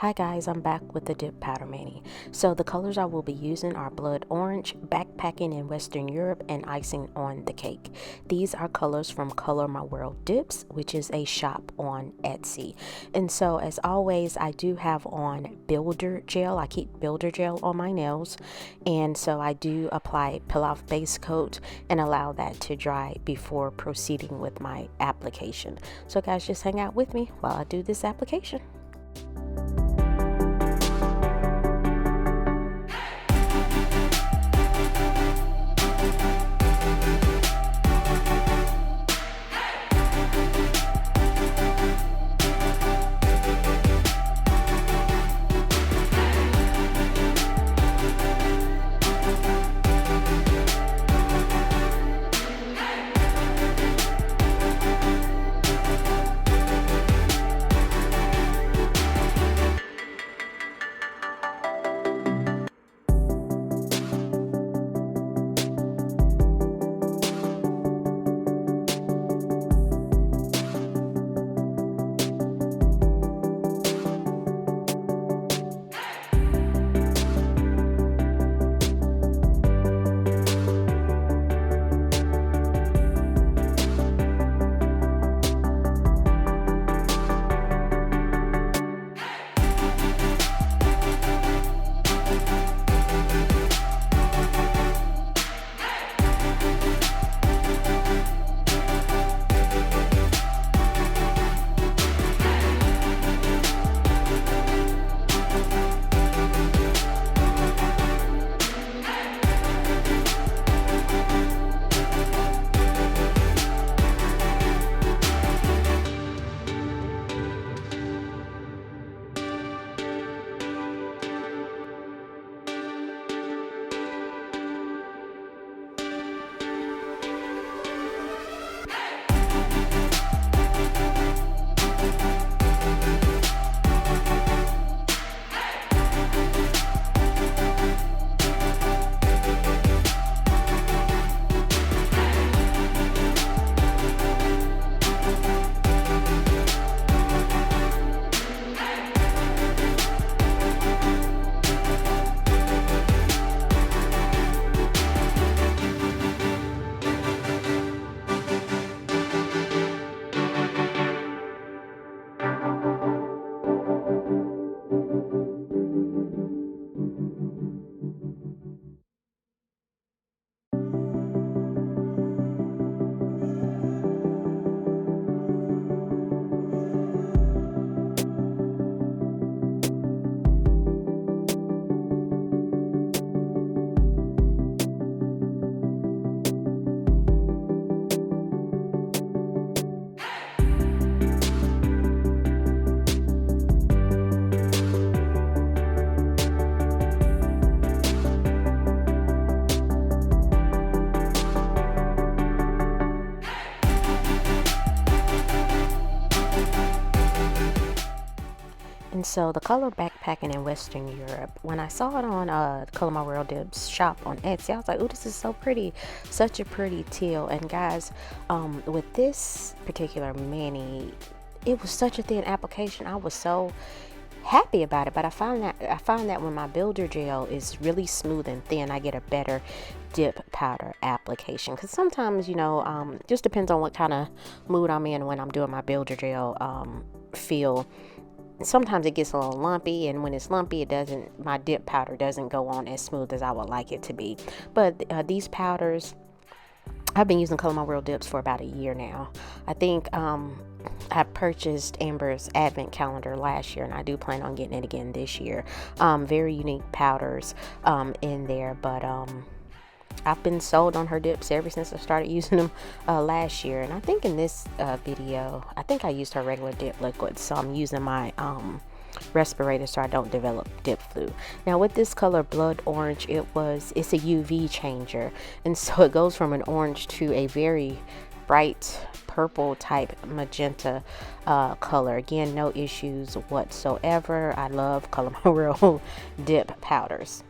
Hi guys, I'm back with the Dip Powder Mani. So the colors I will be using are Blood Orange, Backpacking in Western Europe, and Icing on the Cake. These are colors from Color My World Dips, which is a shop on Etsy. And so as always, I do have on Builder Gel. I keep Builder Gel on my nails. And so I do apply Peel Off Base Coat and allow that to dry before proceeding with my application. So guys, just hang out with me while I do this application. And so the color Backpacking in Western Europe, when I saw it on Color My World Dips shop on Etsy, I was like, oh, this is so pretty, such a pretty teal. And guys, with this particular mani, it was such a thin application. I was so happy about it, but I find that when my builder gel is really smooth and thin, I get a better dip powder application. Because sometimes, you know, just depends on what kind of mood I'm in when I'm doing my builder gel feel. Sometimes it gets a little lumpy, and when it's lumpy, my dip powder doesn't go on as smooth as I would like it to be. But these powders, I've been using Color My World dips for about a year now. I think I purchased Amber's advent calendar last year, and I do plan on getting it again this year. Very unique powders in there, but I've been sold on her dips ever since I started using them last year. And I think in this video, I think I used her regular dip liquid, so I'm using my respirator so I don't develop dip flu. Now with this color Blood Orange, it's a UV changer, and so it goes from an orange to a very bright purple type magenta color. Again, no issues whatsoever. I love Color My World dip powders.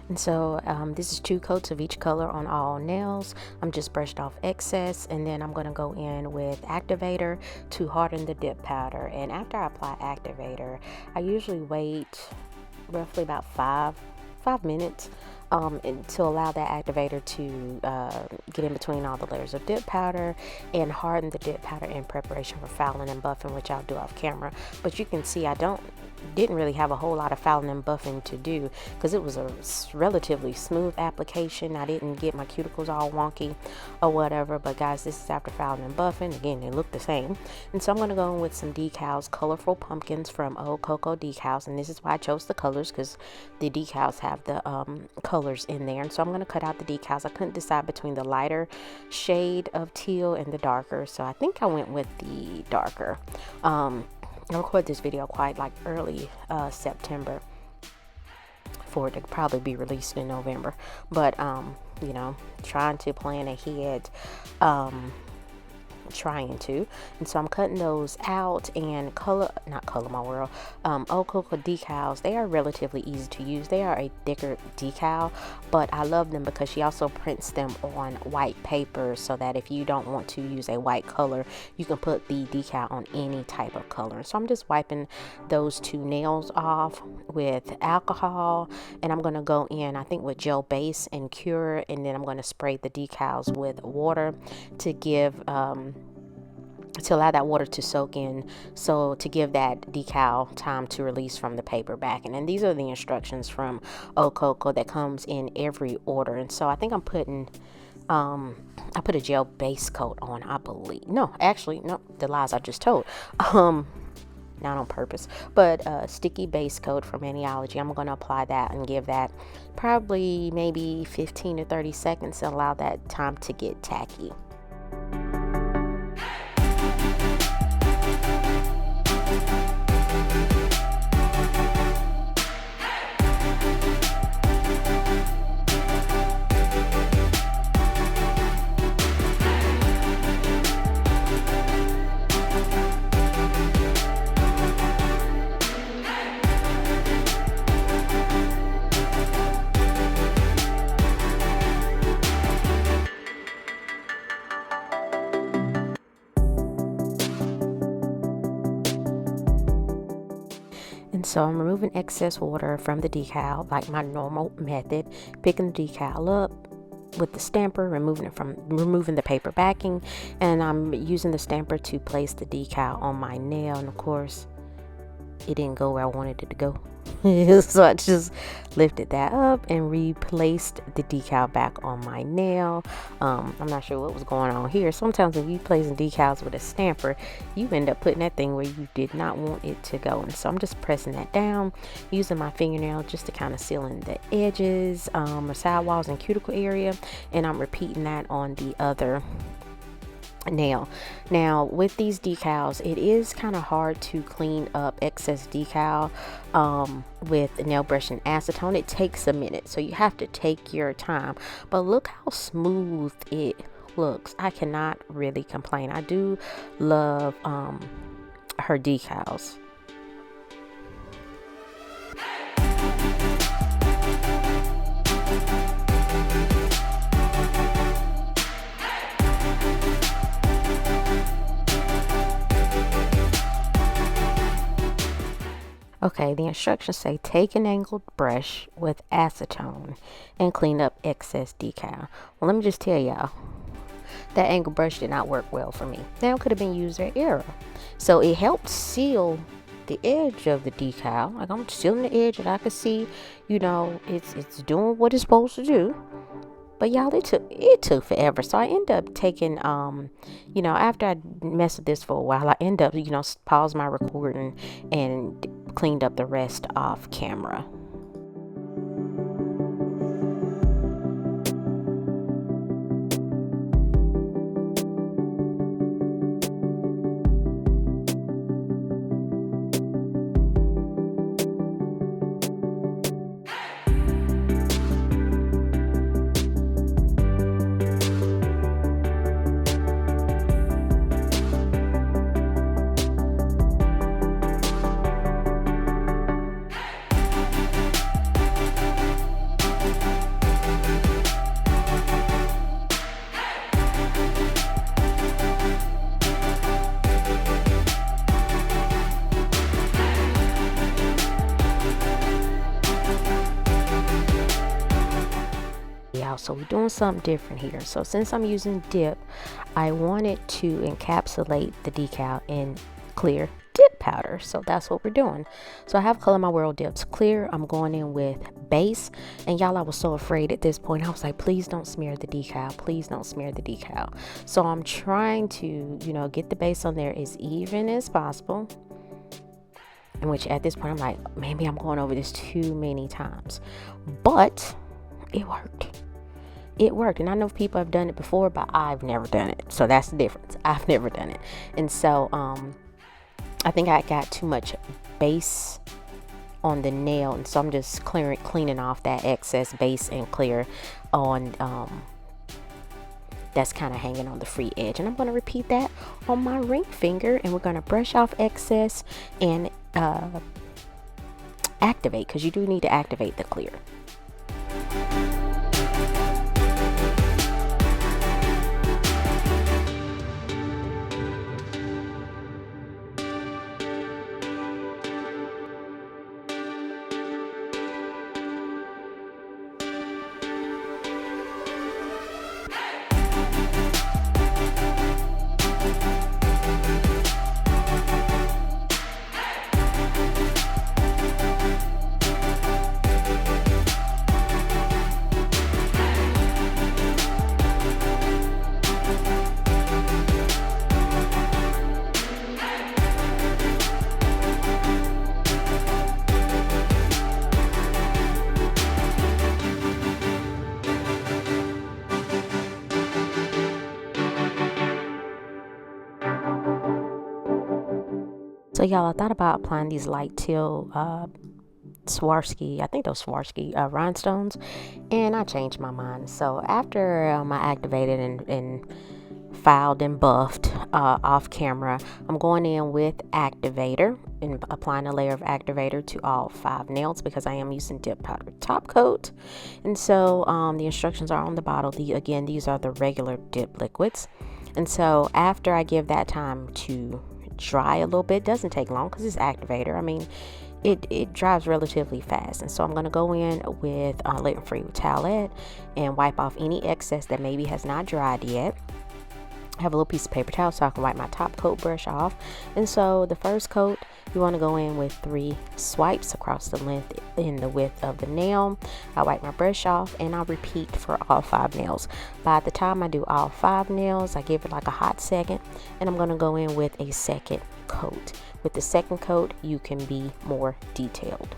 And so this is 2 coats of each color on all nails. I'm just brushed off excess, and then I'm going to go in with activator to harden the dip powder. And after I apply activator, I usually wait roughly about five minutes and to allow that activator to get in between all the layers of dip powder and harden the dip powder in preparation for fouling and buffing, which I'll do off camera. But you can see I didn't really have a whole lot of fouling and buffing to do because it was a relatively smooth application. I didn't get my cuticles all wonky or whatever. But guys, this is after fouling and buffing. Again, they look the same. And so I'm going to go in with some decals, colorful pumpkins from Ooh Coco Decals. And this is why I chose the colors, because the decals have the colors in there. And so I'm going to cut out the decals. I couldn't decide between the lighter shade of teal and the darker, so I think I went with the darker. I recorded this video quite like early September for it to probably be released in November, but you know, trying to plan ahead, and so I'm cutting those out. And not color my world, Ooh Coco decals, they are relatively easy to use. They are a thicker decal, but I love them because she also prints them on white paper, so that if you don't want to use a white color, you can put the decal on any type of color. So I'm just wiping those 2 nails off with alcohol, and I'm going to go in, I think, with gel base and cure, and then I'm going to spray the decals with water to give to allow that water to soak in, so to give that decal time to release from the paper backing. And these are the instructions from Ooh Coco that comes in every order. And so I think I'm putting I put a gel base coat on, I believe. No, actually, no, the lies I just told. Not on purpose, but sticky base coat from Aniology. I'm going to apply that and give that probably maybe 15 to 30 seconds to allow that time to get tacky. And so I'm removing excess water from the decal, like my normal method, picking the decal up with the stamper, removing the paper backing, and I'm using the stamper to place the decal on my nail. And of course, it didn't go where I wanted it to go. So I just lifted that up and replaced the decal back on my nail. I'm not sure what was going on here. Sometimes when you placing decals with a stamper, you end up putting that thing where you did not want it to go. And so I'm just pressing that down using my fingernail just to kind of seal in the edges, or sidewalls and cuticle area, and I'm repeating that on the other nail. Now with these decals, it is kind of hard to clean up excess decal with nail brush and acetone. It takes a minute, so you have to take your time, but look how smooth it looks. I cannot really complain. I do love her decals. Okay, the instructions say take an angled brush with acetone and clean up excess decal. Well, let me just tell y'all, that angled brush did not work well for me. Now, it could have been user error. So it helped seal the edge of the decal. Like, I'm sealing the edge and I could see, you know, it's doing what it's supposed to do. But y'all, it took forever. So I end up taking, you know, after I messed with this for a while, I end up, you know, paused my recording and cleaned up the rest off camera. So we're doing something different here. So since I'm using dip, I wanted to encapsulate the decal in clear dip powder. So that's what we're doing. So I have Color My World dips clear. I'm going in with base. And y'all, I was so afraid at this point. I was like, please don't smear the decal. Please don't smear the decal. So I'm trying to, get the base on there as even as possible. In which at this point, I'm like, maybe I'm going over this too many times. But it worked. It worked. And I know people have done it before, but I've never done it. So that's the difference. I've never done it. And so I think I got too much base on the nail. And so I'm just cleaning off that excess base and clear on that's kind of hanging on the free edge. And I'm going to repeat that on my ring finger. And we're going to brush off excess and activate, because you do need to activate the clear. So y'all, I thought about applying these light teal Swarovski, I think those Swarovski rhinestones, and I changed my mind. So after I activated and filed and buffed off camera, I'm going in with activator and applying a layer of activator to all 5 nails, because I am using dip powder top coat. And so the instructions are on the bottle. Again, these are the regular dip liquids. And so after I give that time to dry a little bit, doesn't take long because it's activator. I mean, it dries relatively fast. And so I'm going to go in with lint-free towelette and wipe off any excess that maybe has not dried yet. I have a little piece of paper towel so I can wipe my top coat brush off. And so the first coat, you want to go in with 3 swipes across the length and the width of the nail. I wipe my brush off and I'll repeat for all 5 nails. By the time I do all 5 nails, I give it like a hot second, and I'm going to go in with a second coat. With the second coat, you can be more detailed.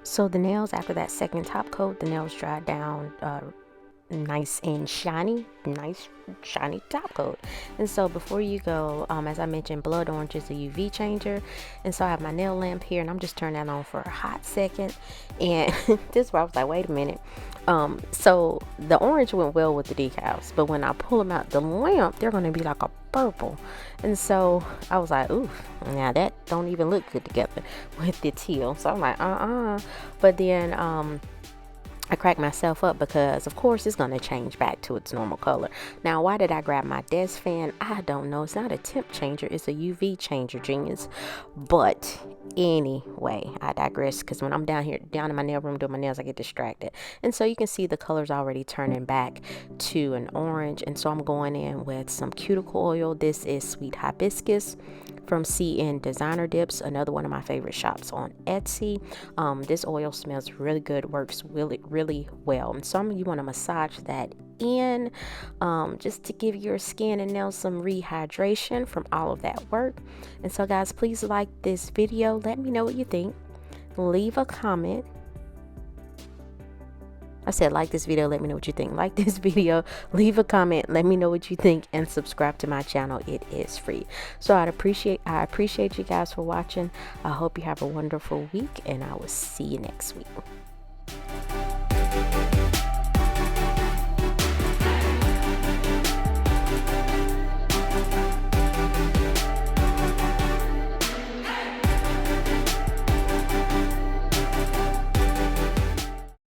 So the nails, after that second top coat, the nails dried down nice and shiny, nice shiny top coat. And so before you go, as I mentioned, blood orange is a UV changer. And so I have my nail lamp here, and I'm just turning that on for a hot second. And this is where I was like, wait a minute. So the orange went well with the decals, but when I pull them out the lamp, they're going to be like a purple. And so I was like, ooh, now that don't even look good together with the teal. So I'm like, but then I cracked myself up, because of course it's going to change back to its normal color. Now, why did I grab my desk fan? I don't know. It's not a temp changer, it's a UV changer, genius. But anyway, I digress, because when I'm down in my nail room doing my nails, I get distracted. And so you can see the colors already turning back to an orange. And so I'm going in with some cuticle oil. This is sweet hibiscus from CN Designer Dips, another one of my favorite shops on Etsy. This oil smells really good, works really well. And some of you want to massage that in, just to give your skin and nails some rehydration from all of that work. And so guys, please like this video, let me know what you think, leave a comment. I said like this video, let me know what you think. Like this video, leave a comment, let me know what you think, and subscribe to my channel. It is free. So I appreciate you guys for watching. I hope you have a wonderful week, and I will see you next week.